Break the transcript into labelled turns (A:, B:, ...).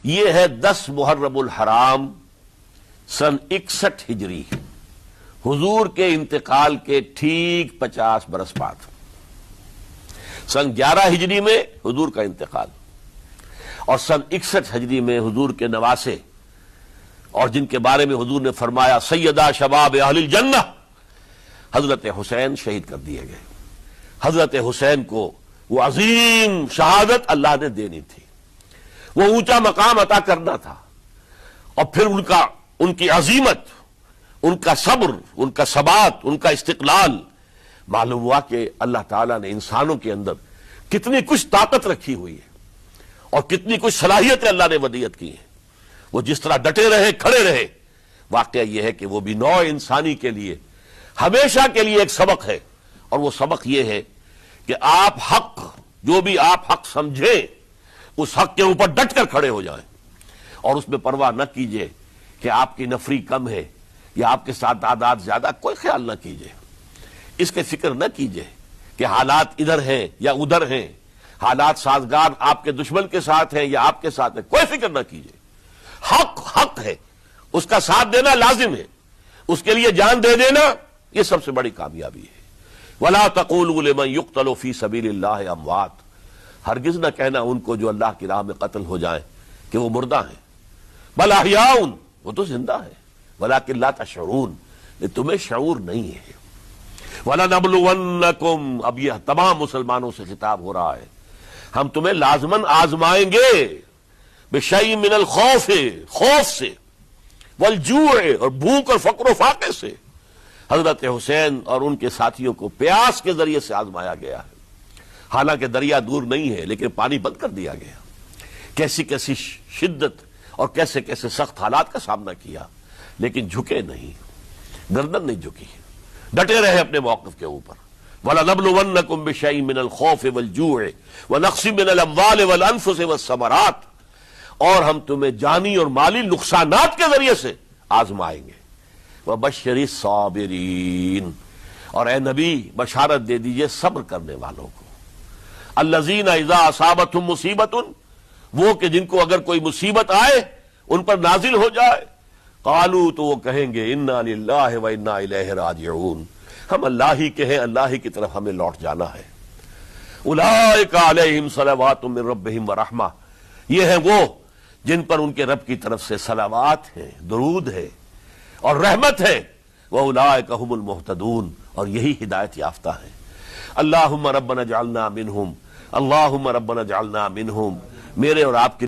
A: یہ ہے 10 محرم الحرام سن 61 ہجری، حضور کے انتقال کے ٹھیک 50 برس بعد۔ سن 11 ہجری میں حضور کا انتقال اور سن 61 ہجری میں حضور کے نواسے اور جن کے بارے میں حضور نے فرمایا سیدہ شباب اہل الجنہ، حضرت حسین شہید کر دیے گئے۔ حضرت حسین کو وہ عظیم شہادت اللہ نے دینی تھی، وہ اونچا مقام عطا کرنا تھا، اور پھر ان کی عظیمت، ان کا صبر، ان کا ثبات، ان کا استقلال، معلوم ہوا کہ اللہ تعالیٰ نے انسانوں کے اندر کتنی کچھ طاقت رکھی ہوئی ہے اور کتنی کچھ صلاحیتیں اللہ نے ودیعت کی ہیں۔ وہ جس طرح ڈٹے رہے، کھڑے رہے، واقعہ یہ ہے کہ وہ بھی نوع انسانی کے لیے ہمیشہ کے لیے ایک سبق ہے، اور وہ سبق یہ ہے کہ آپ حق، جو بھی آپ حق سمجھیں، اس حق کے اوپر ڈٹ کر کھڑے ہو جائیں، اور اس میں پرواہ نہ کیجئے کہ آپ کی نفری کم ہے یا آپ کے ساتھ تعداد زیادہ، کوئی خیال نہ کیجئے، اس کے فکر نہ کیجئے کہ حالات ادھر ہیں یا ادھر ہیں، حالات سازگار آپ کے دشمن کے ساتھ ہیں یا آپ کے ساتھ ہیں، کوئی فکر نہ کیجئے۔ حق ہے، اس کا ساتھ دینا لازم ہے، اس کے لیے جان دے دینا یہ سب سے بڑی کامیابی ہے۔ وَلَا تَقُولُوا لِمَن يُقْتَلُ فِي سَبِيلِ اللَّهِ اموات، ہرگز نہ کہنا ان کو جو اللہ کی راہ میں قتل ہو جائیں کہ وہ مردہ ہیں، بل احیاء، وہ تو زندہ ہے، ولیکن لا تشعرون، تمہیں شعور نہیں ہے۔ وَلَنَبْلُوَنَّكُمْ، اب یہ تمام مسلمانوں سے خطاب ہو رہا ہے، ہم تمہیں لازماً آزمائیں گے، بِشَيْءٍ مِّنَ الْخَوْفِ، خوف سے، وَالْجُوعِ، اور بھوک اور فقر و فاقے سے۔ حضرت حسین اور ان کے ساتھیوں کو پیاس کے ذریعے سے آزمایا گیا ہے، حالانکہ دریا دور نہیں ہے لیکن پانی بند کر دیا گیا۔ کیسی کیسی شدت اور کیسے کیسے سخت حالات کا سامنا کیا، لیکن جھکے نہیں، گردن نہیں جھکی، ڈٹے رہے اپنے موقف کے اوپر۔ وَلَنَبْلُوَنَّكُمْ بِشَيْءٍ مِّنَ الْخَوْفِ وَالْجُوعِ وَنَقْصٍ مِّنَ الْأَمْوَالِ وَالْأَنفُسِ وَالثَّمَرَاتِ، اور ہم تمہیں جانی اور مالی نقصانات کے ذریعے سے آزمائیں گے۔ وَبَشِّرِ الصَّابِرِينَ، اور اے نبی بشارت دے دیجئے صبر کرنے والوں کو۔ الَّذِينَ إِذَا أَصَابَتْهُمْ مُصِیبَةٌ، وہ کہ جن کو اگر کوئی مصیبت آئے، ان پر نازل ہو جائے، قالوا، تو وہ کہیں گے انا للہ و انا الیہ راجعون، ہم اللہ ہی کے ہیں، اللہ ہی کی طرف ہمیں لوٹ جانا ہے۔ اولئک علیہم صلوات من ربہم ورحمہ، یہ ہیں وہ جن پر ان کے رب کی طرف سے صلوات ہیں، درود ہے اور رحمت ہے۔ واولئک هم المہتدون، اور یہی ہدایت یافتہ ہیں۔ اللہم ربنا اجعلنا منہم، اللہم ربنا اجعلنا منہم، میرے اور آپ کے